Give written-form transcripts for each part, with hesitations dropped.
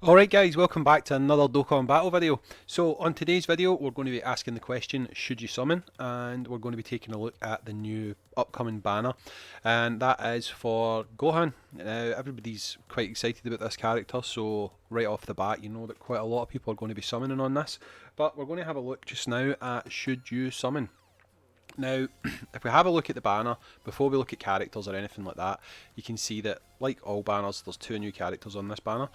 Alright guys, welcome back to another Dokkan battle video. So on today's video we're going to be asking the question, should you summon? And we're going to be taking a look at the new upcoming banner, and that is for Gohan. Now everybody's quite excited about this character, so right off the bat you know that quite a lot of people are going to be summoning on this. But we're going to have a look just now at should you summon. Now, if we have a look at the banner, before we look at characters or anything like that, you can see that, like all banners, there's two new characters on this banner.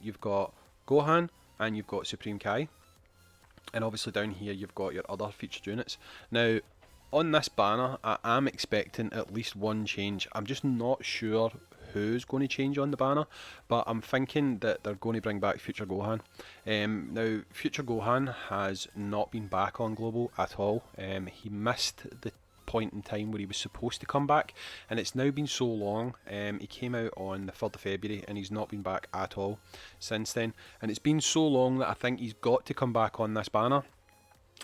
You've got Gohan and you've got Supreme Kai. And obviously down here you've got your other featured units. Now, on this banner, I am expecting at least one change. I'm just not sure who's going to change on the banner, but I'm thinking that they're going to bring back Future Gohan. Now, Future Gohan has not been back on Global at all. He missed the point in time where he was supposed to come back, and it's now been so long. He came out on the 3rd of February and he's not been back at all since then, and it's been so long that I think he's got to come back on this banner.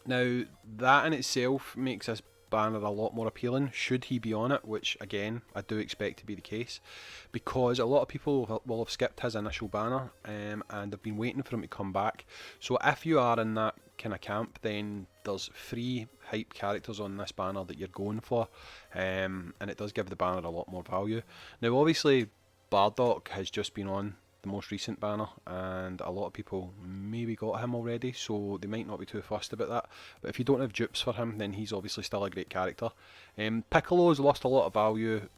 Now, that in itself makes this banner a lot more appealing should he be on it, which again I do expect to be the case, because a lot of people will have skipped his initial banner and have been waiting for him to come back. So if you are in that kind of camp, then there's 3 hype characters on this banner that you're going for, and it does give the banner a lot more value. Now obviously Bardock has just been on the most recent banner, and a lot of people maybe got him already, so they might not be too fussed about that. But if you don't have dupes for him, then he's obviously still a great character. Piccolo's lost a lot of value.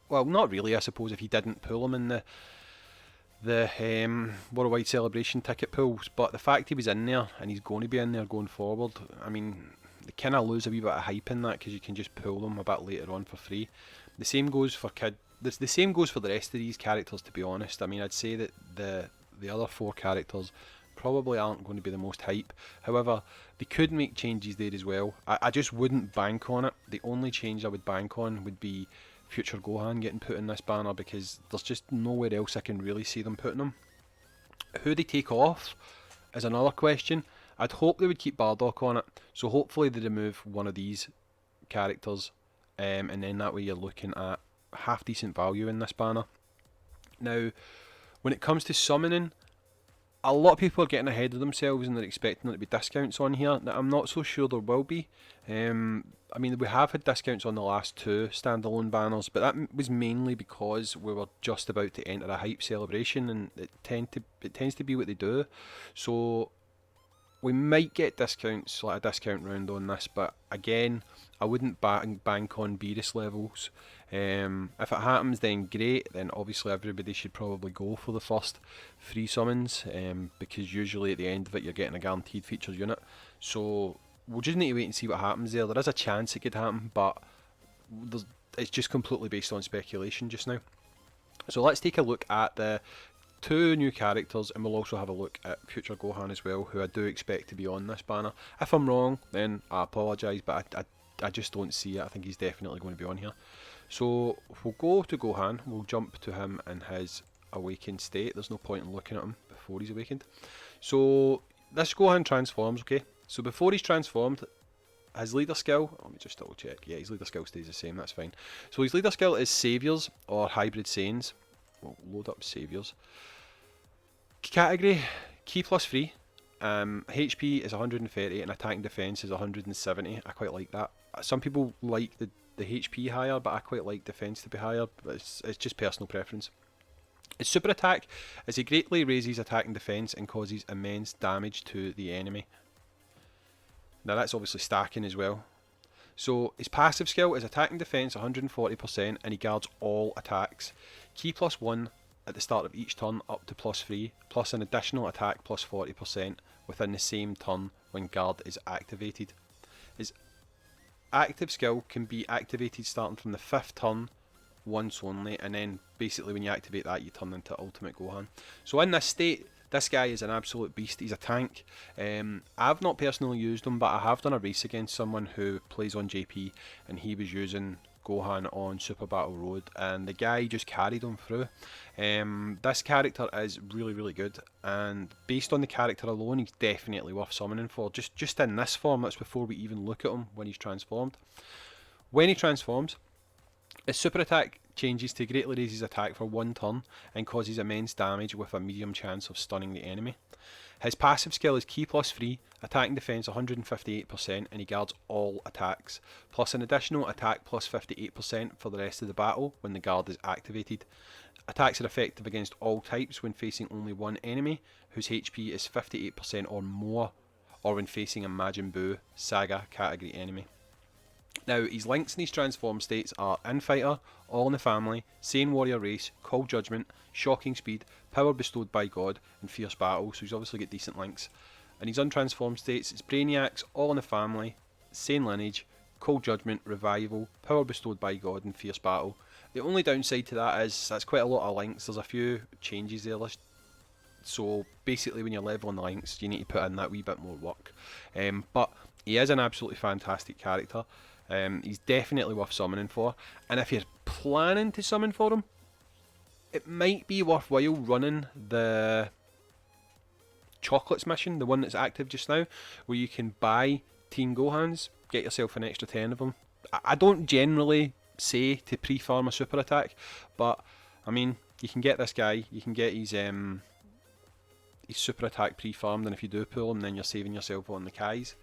Well, not really, I suppose, if you didn't pull him in the Worldwide Celebration ticket pools, but the fact he was in there and he's going to be in there going forward, I mean, they kind of lose a wee bit of hype in that because you can just pull them a bit later on for free. The same goes for the same goes for the rest of these characters, to be honest. I mean, I'd say that the other 4 characters probably aren't going to be the most hype. However, they could make changes there as well. I just wouldn't bank on it. The only change I would bank on would be Future Gohan getting put in this banner, because there's just nowhere else I can really see them putting him. Who they take off is another question. I'd hope they would keep Bardock on it, so hopefully they remove one of these characters, and then that way you're looking at half decent value in this banner. Now, when it comes to summoning, a lot of people are getting ahead of themselves and they're expecting there to be discounts on here. Now, I'm not so sure there will be. I mean, we have had discounts on the last 2 standalone banners, but that was mainly because we were just about to enter a hype celebration, and it tends to be what they do. So we might get discounts, like a discount round on this, but again, I wouldn't bank on Beerus levels. If it happens, then great. Then obviously everybody should probably go for the first 3 summons, because usually at the end of it you're getting a guaranteed featured unit. So we'll just need to wait and see what happens there. There is a chance it could happen, but it's just completely based on speculation just now. So let's take a look at the 2 new characters, and we'll also have a look at Future Gohan as well, who I do expect to be on this banner. If I'm wrong, then I apologise, but I just don't see it. I think he's definitely going to be on here. So we'll go to Gohan, we'll jump to him in his awakened state. There's no point in looking at him before he's awakened. So this Gohan transforms, okay? So before he's transformed, his leader skill, let me just double check, yeah, his leader skill stays the same, that's fine. So his leader skill is Saviours or Hybrid Saiyans. We'll load up Saviours. Category, Key plus 3. HP is 130 and attack and defense is 170. I quite like that. Some people like the HP higher, but I quite like defense to be higher. But it's just personal preference. His super attack is he greatly raises attack and defense and causes immense damage to the enemy. Now that's obviously stacking as well. So his passive skill is attack and defense 140%, and he guards all attacks. Key plus 1 at the start of each turn up to plus 3, plus an additional attack plus 40% within the same turn when guard is activated. His active skill can be activated starting from the 5th turn once only, and then basically when you activate that you turn into Ultimate Gohan. So in this state, this guy is an absolute beast. He's a tank. I've not personally used him, but I have done a race against someone who plays on JP, and he was using Gohan on Super Battle Road, and the guy just carried him through. This character is really, really good, and based on the character alone, he's definitely worth summoning for. Just in this form, that's before we even look at him when he's transformed. When he transforms, his super attack changes to greatly raise his attack for 1 turn and causes immense damage with a medium chance of stunning the enemy. His passive skill is Ki plus 3, attack and defense 158%, and he guards all attacks, plus an additional attack plus 58% for the rest of the battle when the guard is activated. Attacks are effective against all types when facing only one enemy whose HP is 58% or more, or when facing a Majin Buu Saga category enemy. Now, his links in his transform states are Infighter, All in the Family, Sane Warrior Race, Call Judgment, Shocking Speed, Power Bestowed by God, and Fierce Battle, so he's obviously got decent links. And his untransformed states is Brainiacs, All in the Family, Sane Lineage, Call Judgment, Revival, Power Bestowed by God, and Fierce Battle. The only downside to that is that's quite a lot of links. There's a few changes there. So basically when you're leveling the links, you need to put in that wee bit more work. But he is an absolutely fantastic character. He's definitely worth summoning for. And if you're planning to summon for him, it might be worthwhile running the Chocolates mission, the one that's active just now, where you can buy Teen Gohans, get yourself an extra 10 of them. I don't generally say to pre-farm a super attack, but I mean, you can get this guy, you can get his super attack pre-farmed, and if you do pull him, then you're saving yourself on the Kais.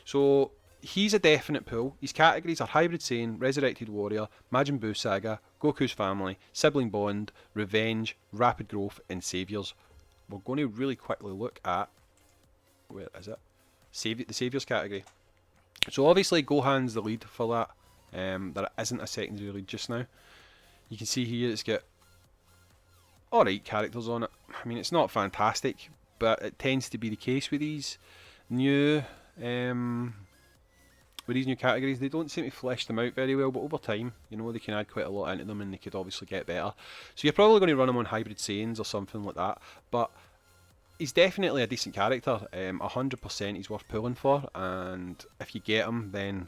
So he's a definite pull. His categories are Hybrid Saiyan, Resurrected Warrior, Majin Buu Saga, Goku's Family, Sibling Bond, Revenge, Rapid Growth, and Saviours. We're going to really quickly look at, where is it? The Saviours category. So obviously Gohan's the lead for that. There isn't a secondary lead just now. You can see here it's got alright characters on it. I mean, it's not fantastic, but it tends to be the case with these new categories. They don't seem to flesh them out very well, but over time, you know, they can add quite a lot into them and they could obviously get better. So you're probably going to run them on Hybrid Saiyans or something like that, but he's definitely a decent character. 100% he's worth pulling for, and if you get him, then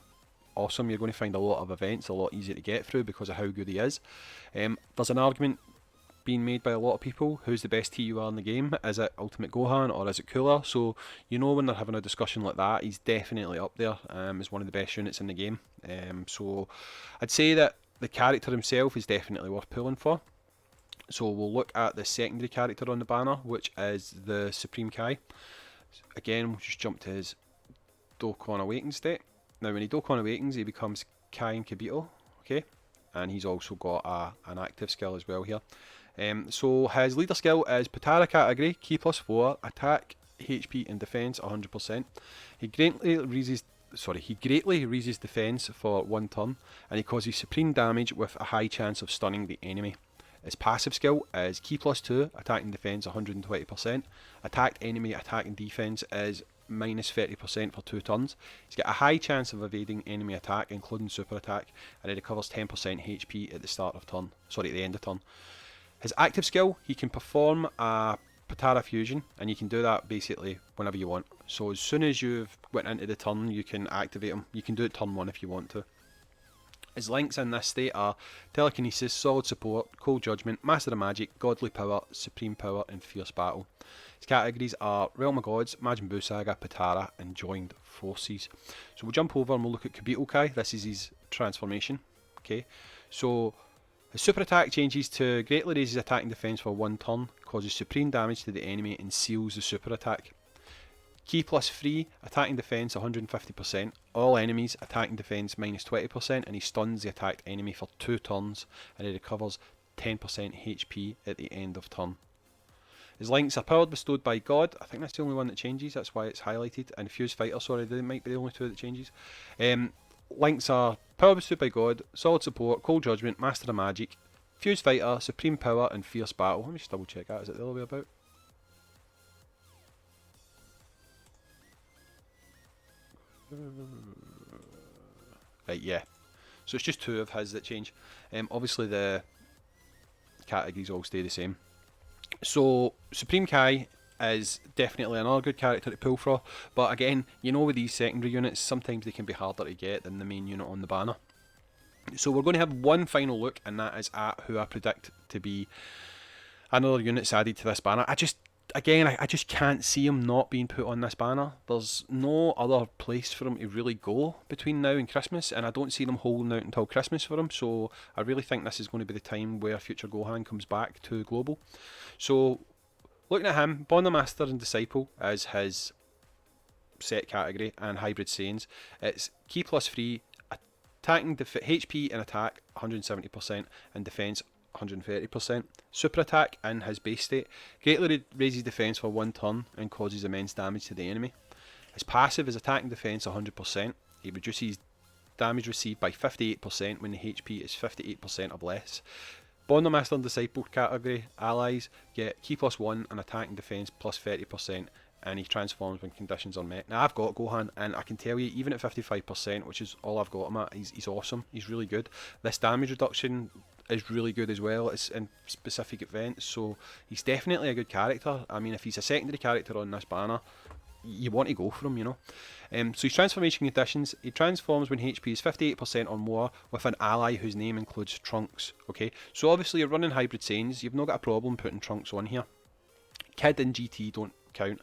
awesome. You're going to find a lot of events a lot easier to get through because of how good he is. There's an argument being made by a lot of people, who's the best TUR in the game? Is it Ultimate Gohan or is it Cooler? So you know, when they're having a discussion like that, he's definitely up there as one of the best units in the game. So I'd say that the character himself is definitely worth pulling for. So we'll look at the secondary character on the banner, which is the Supreme Kai. Again, we'll just jump to his Dokkan Awaken state. Now when he Dokkan Awakens, he becomes Kai and Kabuto, okay? And he's also got an active skill as well here. So his leader skill is Patara category, Ki plus 4, attack, HP and defense 100%. He greatly raises defense for 1 turn, and he causes supreme damage with a high chance of stunning the enemy. His passive skill is Ki plus 2, attack and defense 120%. Attacked enemy attack and defense is minus 30% for 2 turns. He's got a high chance of evading enemy attack, including super attack, and he recovers 10% HP at the end of turn. His active skill, he can perform a Patara fusion, and you can do that basically whenever you want. So as soon as you've went into the turn, you can activate him. You can do it turn 1 if you want to. His links in this state are Telekinesis, Solid Support, Cold Judgment, Master of Magic, Godly Power, Supreme Power, and Fierce Battle. His categories are Realm of Gods, Majin Buu Saga, Patara, and Joined Forces. So we'll jump over and we'll look at Kabuto Kai. This is his transformation. Okay, so his super attack changes to greatly raises attack and defense for 1 turn, causes supreme damage to the enemy, and seals the super attack. Ki plus 3, attack and defense 150%, all enemies attack and defense minus 20%, and he stuns the attacked enemy for 2 turns, and he recovers 10% HP at the end of turn. His links are Power Bestowed by God, I think that's the only one that changes, that's why it's highlighted, and Fused Fighter, sorry, they might be the only 2 that changes. Links are Power Bestowed by God, Solid Support, Cold Judgment, Master of Magic, Fused Fighter, Supreme Power, and Fierce Battle. Let me just double check that, is it the other way about? Right, yeah. So it's just 2 of his that change. Obviously the categories all stay the same. So Supreme Kai is definitely another good character to pull for, but again, you know, with these secondary units, sometimes they can be harder to get than the main unit on the banner. So we're going to have one final look, and that is at who I predict to be another units added to this banner. again, I just can't see him not being put on this banner. There's no other place for him to really go between now and Christmas, and I don't see them holding out until Christmas for him, so I really think this is going to be the time where Future Gohan comes back to Global. So, looking at him, Bond the Master and Disciple as his set category, and Hybrid Saiyans. It's Ki plus 3, attacking HP and attack 170%, and defense 130%. Super attack in his base state greatly raises defense for 1 turn and causes immense damage to the enemy. His passive is attacking defense 100%. He reduces damage received by 58% when the HP is 58% or less. Bond the Master and Disciple category allies get Ki plus 1 and attacking defense plus 30%, and he transforms when conditions are met. Now, I've got Gohan, and I can tell you, even at 55%, which is all I've got him at, he's awesome. He's really good. This damage reduction is really good as well. It's in specific events, so he's definitely a good character. I mean, if he's a secondary character on this banner, you want to go for him, you know. So his transformation conditions: he transforms when HP is 58% or more with an ally whose name includes Trunks. Okay, so obviously you're running Hybrid Saiyans, you've not got a problem putting Trunks on here. Kid and GT don't count,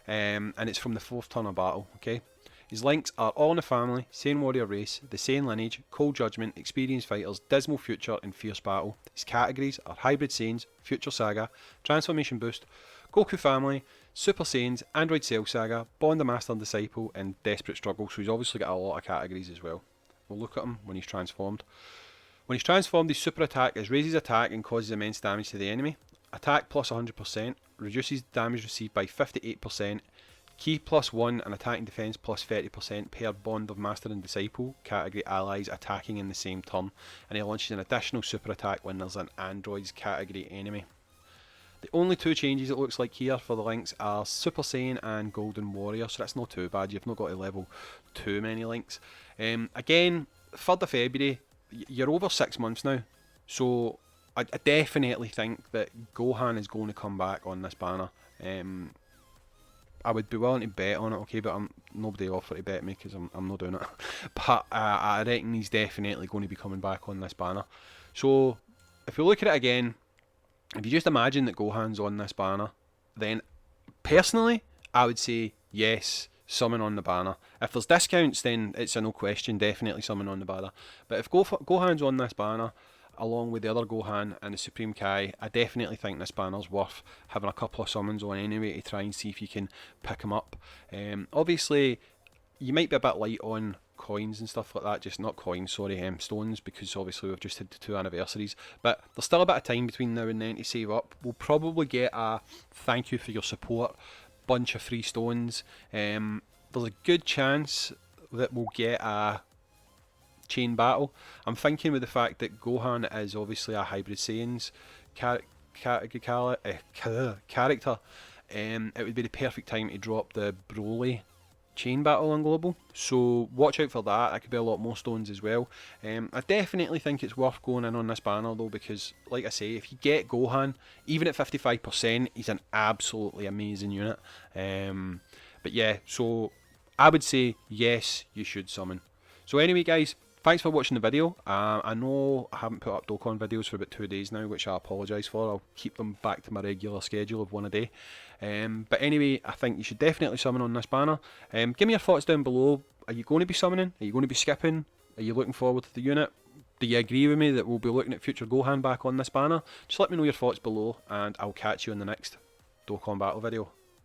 and it's from the 4th turn of battle. Okay, his links are All in the Family, Saiyan Warrior Race, The Saiyan Lineage, Cold Judgment, Experienced Fighters, Dismal Future, and Fierce Battle. His categories are Hybrid Saiyans, Future Saga, Transformation Boost, Goku Family, Super Saiyans, Android Cell Saga, Bond the Master and Disciple, and Desperate Struggle. So he's obviously got a lot of categories as well. We'll look at him when he's transformed. When he's transformed, his super attack is raises attack and causes immense damage to the enemy. Attack plus 100%, reduces damage received by 58%, Ki plus 1 and attacking defense plus 30% per Bond of Master and Disciple category allies attacking in the same turn, and he launches an additional super attack when there's an androids category enemy. The only 2 changes it looks like here for the links are Super Saiyan and Golden Warrior, so that's not too bad. You've not got to level too many links. Again, 3rd of February, you're over 6 months now, so I definitely think that Gohan is going to come back on this banner. I would be willing to bet on it, okay, but nobody offered to bet me because I'm not doing it. But I reckon he's definitely going to be coming back on this banner. So if we look at it again, if you just imagine that Gohan's on this banner, then personally I would say yes, summon on the banner. If there's discounts, then it's a no question, definitely summon on the banner. But if Gohan's on this banner, along with the other Gohan and the Supreme Kai, I definitely think this banner's worth having a couple of summons on anyway to try and see if you can pick him up. Obviously, you might be a bit light on coins and stuff like that, just not coins, sorry, stones, because obviously we've just had the 2 anniversaries, but there's still a bit of time between now and then to save up. We'll probably get a thank you for your support, bunch of free stones. There's a good chance that we'll get a chain battle. I'm thinking with the fact that Gohan is obviously a Hybrid Saiyans character, it would be the perfect time to drop the Broly chain battle on Global, so watch out for that. That could be a lot more stones as well. I definitely think it's worth going in on this banner though, because like I say, if you get Gohan, even at 55%, he's an absolutely amazing unit. But yeah, so I would say yes, you should summon. So anyway guys, thanks for watching the video. I know I haven't put up dokkan videos for about 2 days now, which I apologise for. I'll keep them back to my regular schedule of 1 a day. But anyway, I think you should definitely summon on this banner. Give me your thoughts down below. Are you going to be summoning? Are you going to be skipping? Are you looking forward to the unit? Do you agree with me that we'll be looking at Future Gohan back on this banner? Just let me know your thoughts below, and I'll catch you in the next dokkan battle video.